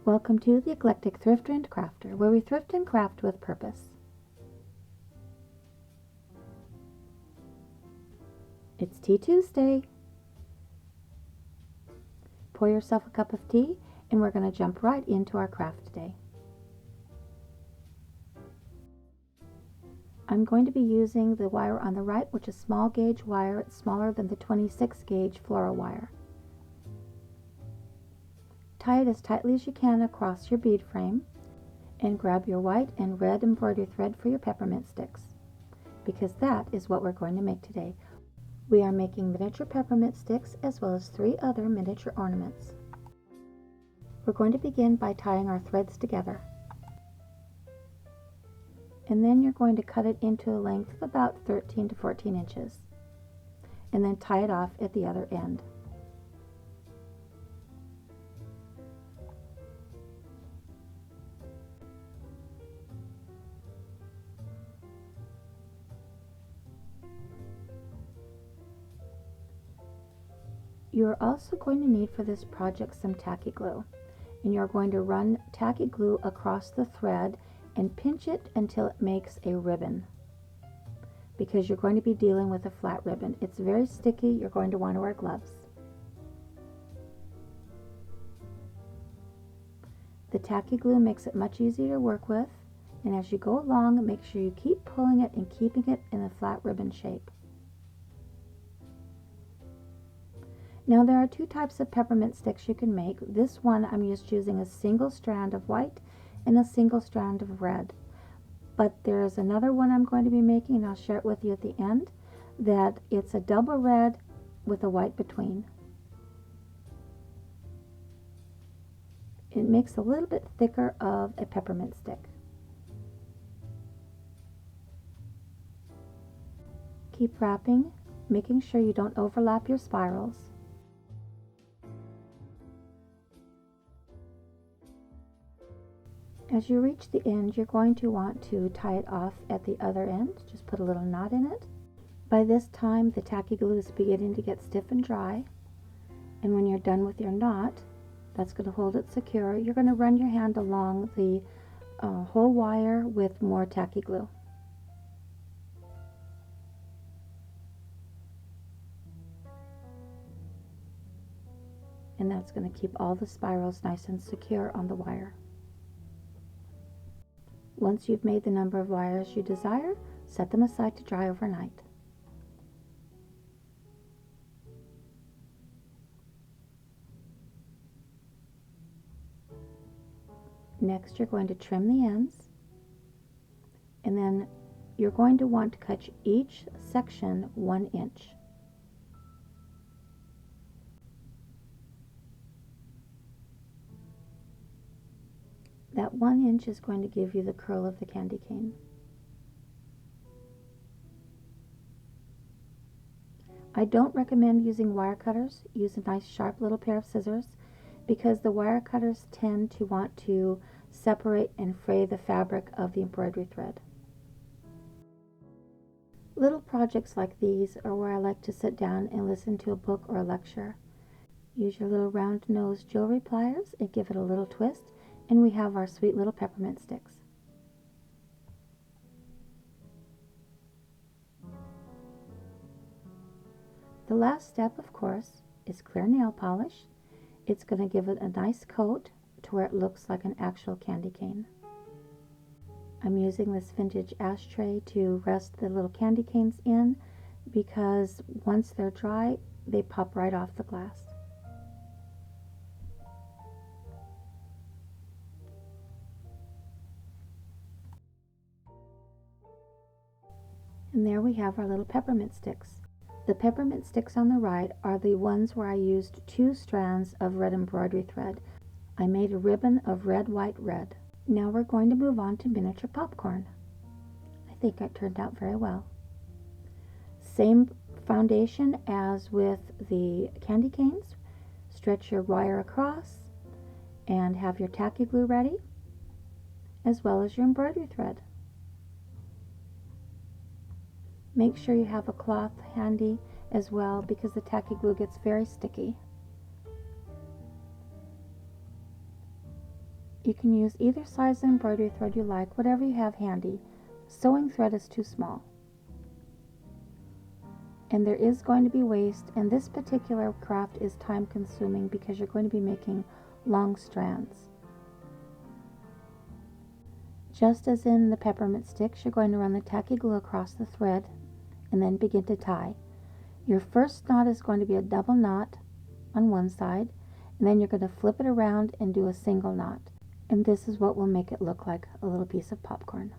Welcome to the Eclectic Thrifter and Crafter, where we thrift and craft with purpose. It's Tea Tuesday. Pour yourself a cup of tea, and we're going to jump right into our craft today. I'm going to be using the wire on the right, which is small gauge wire. It's smaller than the 26 gauge floral wire. Tie it as tightly as you can across your bead frame and grab your white and red embroidery thread for your peppermint sticks, because that is what we're going to make today. We are making miniature peppermint sticks as well as 3 other miniature ornaments. We're going to begin by tying our threads together, and then you're going to cut it into a length of about 13 to 14 inches and then tie it off at the other end. You are also going to need for this project some tacky glue, and you're going to run tacky glue across the thread and pinch it until it makes a ribbon, because you're going to be dealing with a flat ribbon. It's very sticky. You're going to want to wear gloves. The tacky glue makes it much easier to work with, and as you go along, make sure you keep pulling it and keeping it in a flat ribbon shape. Now there are 2 types of peppermint sticks you can make. This one I'm just using a single strand of white and a single strand of red. But there's another one I'm going to be making, and I'll share it with you at the end, that it's a double red with a white between. It makes a little bit thicker of a peppermint stick. Keep wrapping, making sure you don't overlap your spirals. As you reach the end, you're going to want to tie it off at the other end. Just put a little knot in it. By this time, the tacky glue is beginning to get stiff and dry. And when you're done with your knot, that's going to hold it secure. You're going to run your hand along the whole wire with more tacky glue. And that's going to keep all the spirals nice and secure on the wire. Once you've made the number of wires you desire, set them aside to dry overnight. Next, you're going to trim the ends, and then you're going to want to cut each section 1 inch. That 1 inch is going to give you the curl of the candy cane. I don't recommend using wire cutters. Use a nice sharp little pair of scissors, because the wire cutters tend to want to separate and fray the fabric of the embroidery thread. Little projects like these are where I like to sit down and listen to a book or a lecture. Use your little round nose jewelry pliers and give it a little twist, and we have our sweet little peppermint sticks. The last step, of course, is clear nail polish. It's going to give it a nice coat to where it looks like an actual candy cane. I'm using this vintage ashtray to rest the little candy canes in, because once they're dry, they pop right off the glass. And there we have our little peppermint sticks. The peppermint sticks on the right are the ones where I used 2 strands of red embroidery thread. I made a ribbon of red, white, red. Now we're going to move on to miniature popcorn. I think it turned out very well. Same foundation as with the candy canes. Stretch your wire across and have your tacky glue ready, as well as your embroidery thread. Make sure you have a cloth handy as well, because the tacky glue gets very sticky. You can use either size embroidery thread you like, whatever you have handy. Sewing thread is too small. And there is going to be waste, and this particular craft is time consuming because you're going to be making long strands. Just as in the peppermint sticks, you're going to run the tacky glue across the thread and then begin to tie. Your first knot is going to be a double knot on one side, and then you're going to flip it around and do a single knot. And this is what will make it look like a little piece of popcorn.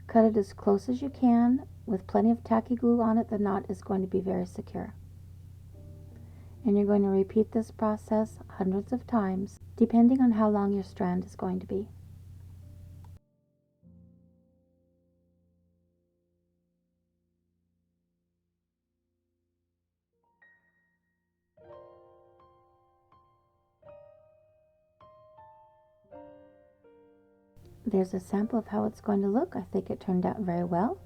Cut it as close as you can. With plenty of tacky glue on it, the knot is going to be very secure. And you're going to repeat this process hundreds of times, depending on how long your strand is going to be. There's a sample of how it's going to look. I think it turned out very well.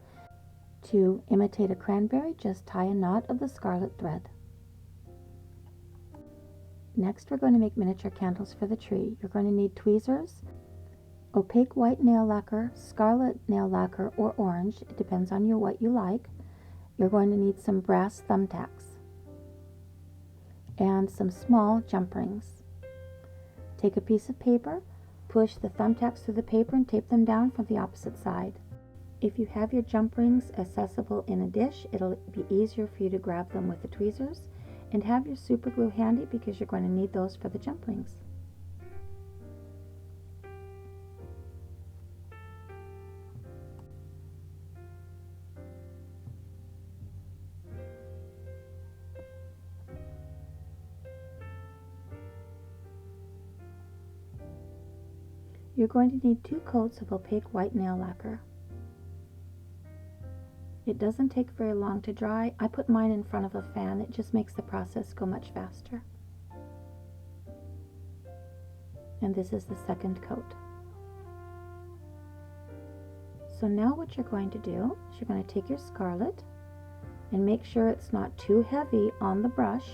To imitate a cranberry, just tie a knot of the scarlet thread. Next, we're going to make miniature candles for the tree. You're going to need tweezers, opaque white nail lacquer, scarlet nail lacquer, or orange. It depends on what you like. You're going to need some brass thumbtacks and some small jump rings. Take a piece of paper, push the thumbtacks through the paper and tape them down from the opposite side. If you have your jump rings accessible in a dish, it'll be easier for you to grab them with the tweezers, and have your super glue handy because you're going to need those for the jump rings. You're going to need 2 coats of opaque white nail lacquer. It doesn't take very long to dry. I put mine in front of a fan. It just makes the process go much faster. And this is the second coat. So now what you're going to do is you're going to take your scarlet and make sure it's not too heavy on the brush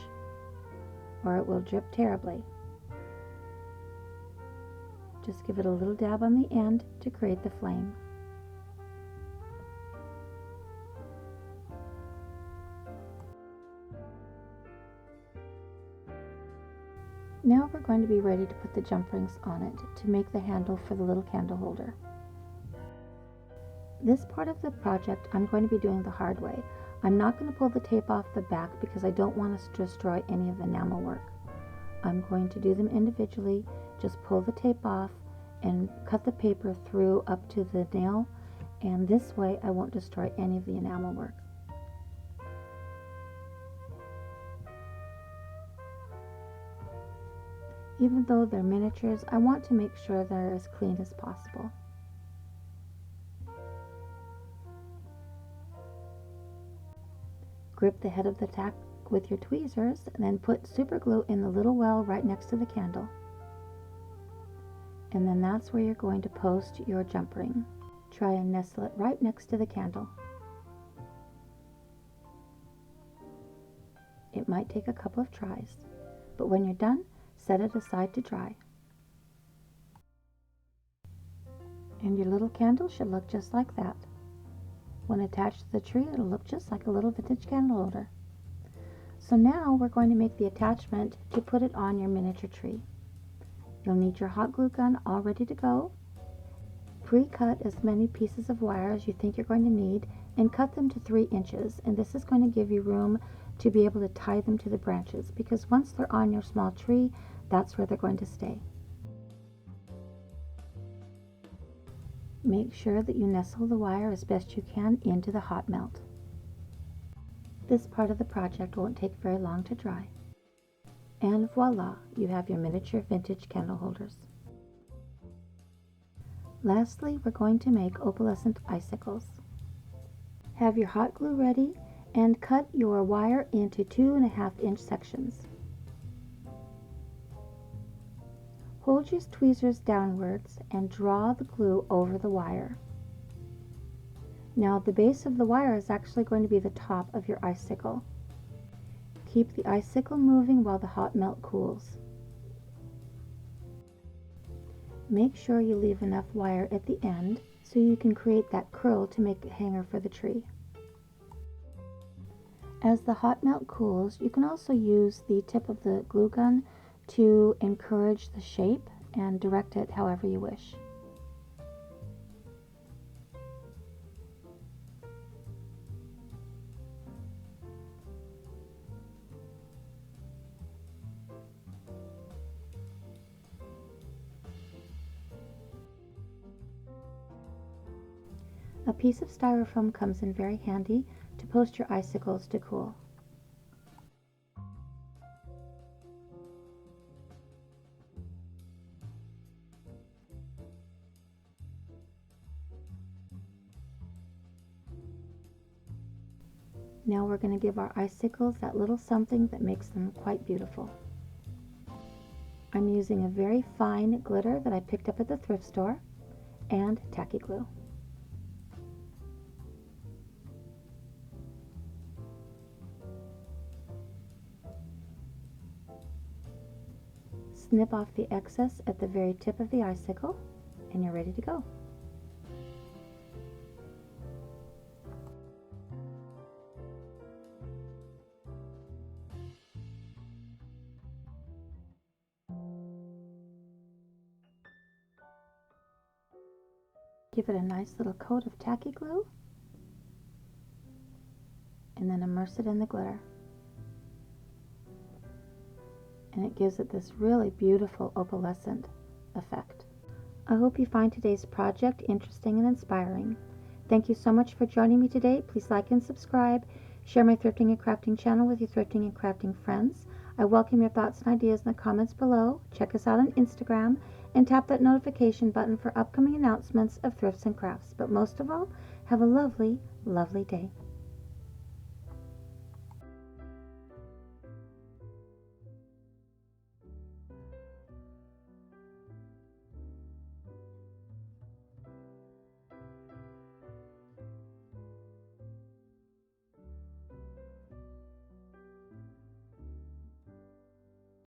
or it will drip terribly. Just give it a little dab on the end to create the flame. Now we're going to be ready to put the jump rings on it to make the handle for the little candle holder. This part of the project I'm going to be doing the hard way. I'm not going to pull the tape off the back because I don't want to destroy any of the enamel work. I'm going to do them individually. Just pull the tape off and cut the paper through up to the nail, and this way I won't destroy any of the enamel work. Even though they're miniatures, I want to make sure they're as clean as possible. Grip the head of the tack with your tweezers and then put super glue in the little well right next to the candle. And then that's where you're going to post your jump ring. Try and nestle it right next to the candle. It might take a couple of tries, but when you're done, set it aside to dry. And your little candle should look just like that. When attached to the tree, it'll look just like a little vintage candle holder. So now we're going to make the attachment to put it on your miniature tree. You'll need your hot glue gun all ready to go. Pre-cut as many pieces of wire as you think you're going to need and cut them to 3 inches, and this is going to give you room to be able to tie them to the branches, because once they're on your small tree, that's where they're going to stay. Make sure that you nestle the wire as best you can into the hot melt. This part of the project won't take very long to dry. And voila, you have your miniature vintage candle holders. Lastly, we're going to make opalescent icicles. Have your hot glue ready and cut your wire into 2.5-inch sections. Hold your tweezers downwards and draw the glue over the wire. Now the base of the wire is actually going to be the top of your icicle. Keep the icicle moving while the hot melt cools. Make sure you leave enough wire at the end so you can create that curl to make a hanger for the tree. As the hot melt cools, you can also use the tip of the glue gun to encourage the shape and direct it however you wish. A piece of styrofoam comes in very handy to post your icicles to cool. Now we're going to give our icicles that little something that makes them quite beautiful. I'm using a very fine glitter that I picked up at the thrift store and tacky glue. Snip off the excess at the very tip of the icicle and you're ready to go. Give it a nice little coat of tacky glue and then immerse it in the glitter. And it gives it this really beautiful opalescent effect. I hope you find today's project interesting and inspiring. Thank you so much for joining me today. Please like and subscribe. Share my thrifting and crafting channel with your thrifting and crafting friends. I welcome your thoughts and ideas in the comments below. Check us out on Instagram and tap that notification button for upcoming announcements of thrifts and crafts. But most of all, have a lovely, lovely day.